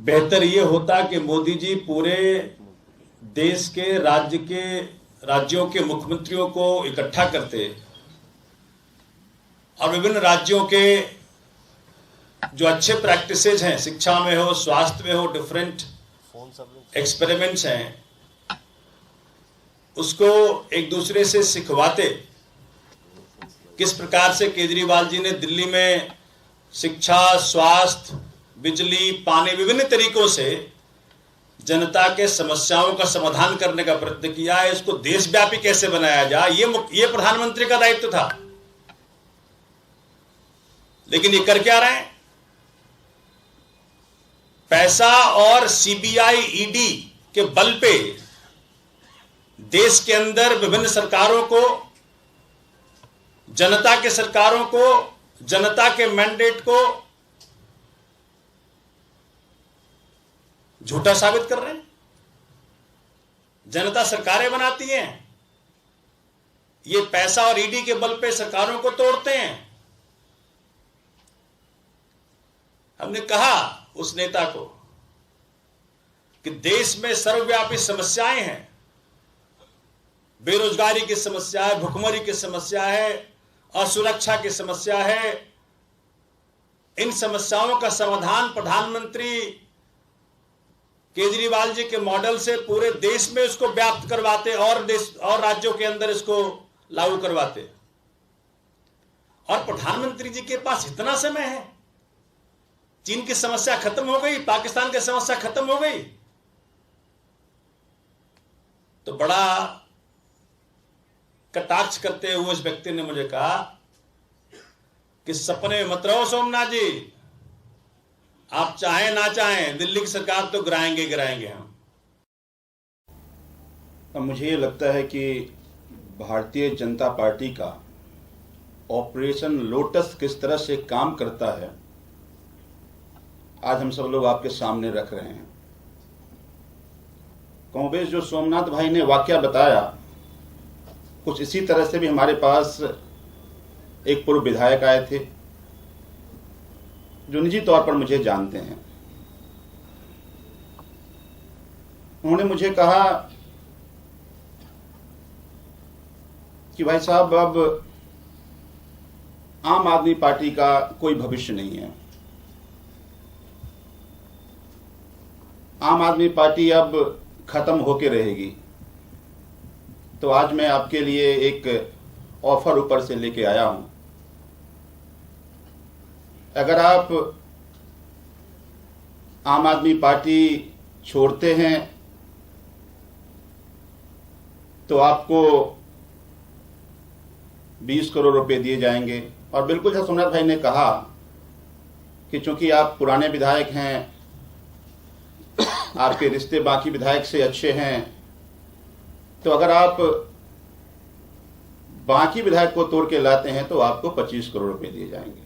बेहतर ये होता कि मोदी जी पूरे देश के राज्यों के मुख्यमंत्रियों को इकट्ठा करते और विभिन्न राज्यों के जो अच्छे प्रैक्टिसेज हैं, शिक्षा में हो, स्वास्थ्य में हो, डिफरेंट एक्सपेरिमेंट्स हैं, उसको एक दूसरे से सिखवाते। किस प्रकार से केजरीवाल जी ने दिल्ली में शिक्षा, स्वास्थ्य, बिजली, पानी, विभिन्न तरीकों से जनता के समस्याओं का समाधान करने का प्रयत्न किया है। इसको देशव्यापी कैसे बनाया जाए, ये प्रधानमंत्री का दायित्व था। लेकिन ये कर क्या रहे हैं? पैसा और सीबीआई, ईडी के बल पे देश के अंदर विभिन्न सरकारों को, जनता के सरकारों को, जनता के मैंडेट को झूठा साबित कर रहे हैं। जनता सरकारें बनाती हैं, ये पैसा और ईडी के बल पे सरकारों को तोड़ते हैं। हमने कहा उस नेता को कि देश में सर्वव्यापी समस्याएं हैं, बेरोजगारी की समस्या है, भुखमरी की समस्या है, असुरक्षा की समस्या है। इन समस्याओं का समाधान प्रधानमंत्री केजरीवाल जी के मॉडल से पूरे देश में इसको व्याप्त करवाते और राज्यों के अंदर इसको लागू करवाते। और प्रधानमंत्री जी के पास इतना समय है, चीन की समस्या खत्म हो गई, पाकिस्तान की समस्या खत्म हो गई, तो बड़ा कटाक्ष करते हुए इस व्यक्ति ने मुझे कहा कि सपने में मत रहो सोमनाथ जी, आप चाहें ना चाहें दिल्ली की सरकार तो गिराएंगे हम। अब मुझे ये लगता है कि भारतीय जनता पार्टी का ऑपरेशन लोटस किस तरह से काम करता है, आज हम सब लोग आपके सामने रख रहे हैं। कमोबेश जो सोमनाथ भाई ने वाकया बताया, कुछ इसी तरह से भी हमारे पास एक पूर्व विधायक आए थे जो निजी तौर पर मुझे जानते हैं। उन्होंने मुझे कहा कि भाई साहब, अब आम आदमी पार्टी का कोई भविष्य नहीं है, आम आदमी पार्टी अब खत्म होके रहेगी। तो आज मैं आपके लिए एक ऑफर ऊपर से लेके आया हूं। अगर आप आम आदमी पार्टी छोड़ते हैं तो आपको 20 करोड़ रुपए दिए जाएंगे। और बिल्कुल जैसा सोमनाथ भाई ने कहा कि चूंकि आप पुराने विधायक हैं, आपके रिश्ते बाकी विधायक से अच्छे हैं, तो अगर आप बाकी विधायक को तोड़ के लाते हैं तो आपको 25 करोड़ रुपए दिए जाएंगे।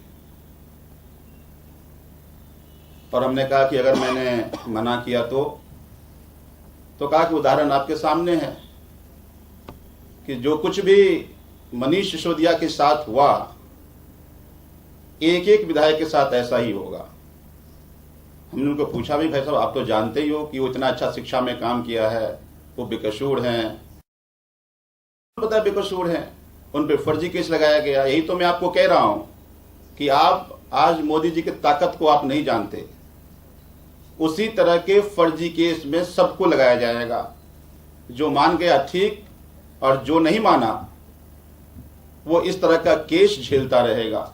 और हमने कहा कि अगर मैंने मना किया तो कहा कि उदाहरण आपके सामने है कि जो कुछ भी मनीष सिसोदिया के साथ हुआ, एक एक विधायक के साथ ऐसा ही होगा। हमने उनको पूछा भी, भाई साहब आप तो जानते ही हो कि वो इतना अच्छा शिक्षा में काम किया है, वो बेकसूर हैं, पता है बेकसूर हैं, उन पे फर्जी केस लगाया गया। यही तो मैं आपको कह रहा हूं कि आप आज मोदी जी की ताकत को आप नहीं जानते। उसी तरह के फर्जी केस में सबको लगाया जाएगा, जो मान गया ठीक और जो नहीं माना वो इस तरह का केस झेलता रहेगा।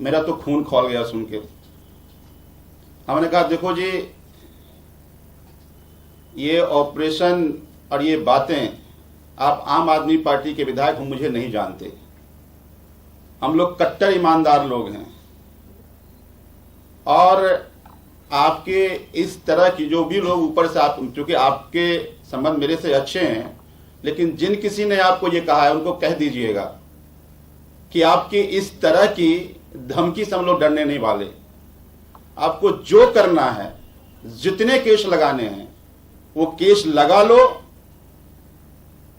मेरा तो खून खौल गया सुन के। हमने कहा देखो जी, ये ऑपरेशन और ये बातें, आप आम आदमी पार्टी के विधायक हो, मुझे नहीं जानते। हम लोग कट्टर ईमानदार लोग हैं और आपके इस तरह की जो भी लोग ऊपर से, आप चूंकि आपके संबंध मेरे से अच्छे हैं, लेकिन जिन किसी ने आपको ये कहा है उनको कह दीजिएगा कि आपकी इस तरह की धमकी से हम लोग डरने नहीं वाले। आपको जो करना है, जितने केस लगाने हैं वो केस लगा लो,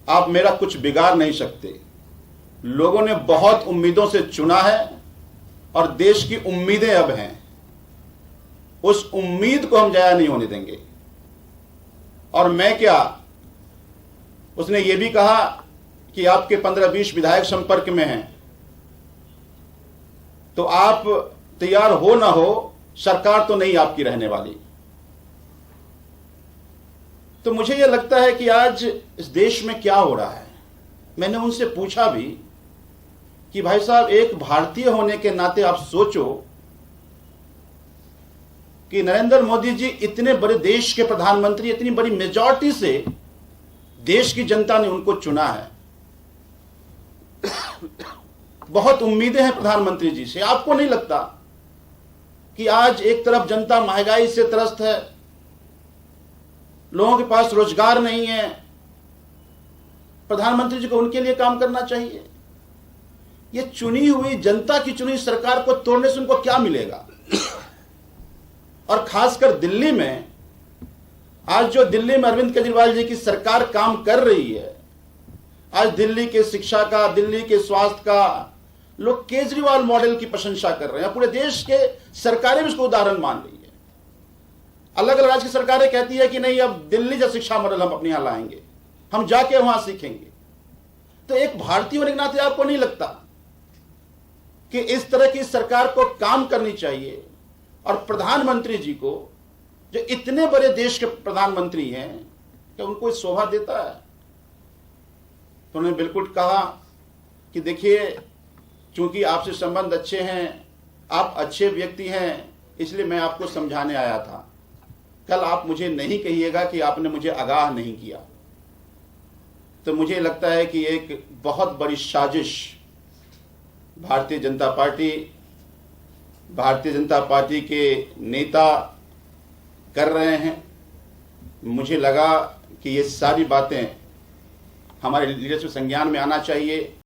आप मेरा कुछ बिगाड़ नहीं सकते। लोगों ने बहुत उम्मीदों से चुना है और देश की उम्मीदें अब हैं। उस उम्मीद को हम जाया नहीं होने देंगे। और मैं क्या, उसने ये भी कहा कि आपके 15-20 विधायक संपर्क में हैं, तो आप तैयार हो ना हो, सरकार तो नहीं आपकी रहने वाली। तो मुझे यह लगता है कि आज इस देश में क्या हो रहा है। मैंने उनसे पूछा भी कि भाई साहब, एक भारतीय होने के नाते आप सोचो कि नरेंद्र मोदी जी इतने बड़े देश के प्रधानमंत्री, इतनी बड़ी मेजॉरिटी से देश की जनता ने उनको चुना है। बहुत उम्मीदें हैं प्रधानमंत्री जी से। आपको नहीं लगता कि आज एक तरफ जनता महंगाई से त्रस्त है, लोगों के पास रोजगार नहीं है, प्रधानमंत्री जी को उनके लिए काम करना चाहिए। ये चुनी हुई जनता की चुनी सरकार को तोड़ने से उनको क्या मिलेगा? और खासकर दिल्ली में, आज जो दिल्ली में अरविंद केजरीवाल जी की सरकार काम कर रही है, आज दिल्ली के शिक्षा का, दिल्ली के स्वास्थ्य का, लोग केजरीवाल मॉडल की प्रशंसा कर रहे हैं। पूरे देश के सरकारें भी इसको उदाहरण मान रही है। अलग अलग राज्य की सरकारें कहती है कि नहीं, अब दिल्ली जैसा शिक्षा मॉडल हम अपने यहां लाएंगे, हम जाके वहां सीखेंगे। तो एक भारतीय होने के नाते आपको नहीं लगता कि इस तरह की सरकार को काम करनी चाहिए? और प्रधानमंत्री जी को, जो इतने बड़े देश के प्रधानमंत्री हैं, क्या उनको इस शोभा देता है? तो उन्होंने बिल्कुल कहा कि देखिए, चूंकि आपसे संबंध अच्छे हैं, आप अच्छे व्यक्ति हैं, इसलिए मैं आपको समझाने आया था। कल आप मुझे नहीं कहिएगा कि आपने मुझे आगाह नहीं किया। तो मुझे लगता है कि एक बहुत बड़ी साजिश भारतीय जनता पार्टी के नेता कर रहे हैं। मुझे लगा कि ये सारी बातें हमारे लीडरशिप संज्ञान में आना चाहिए।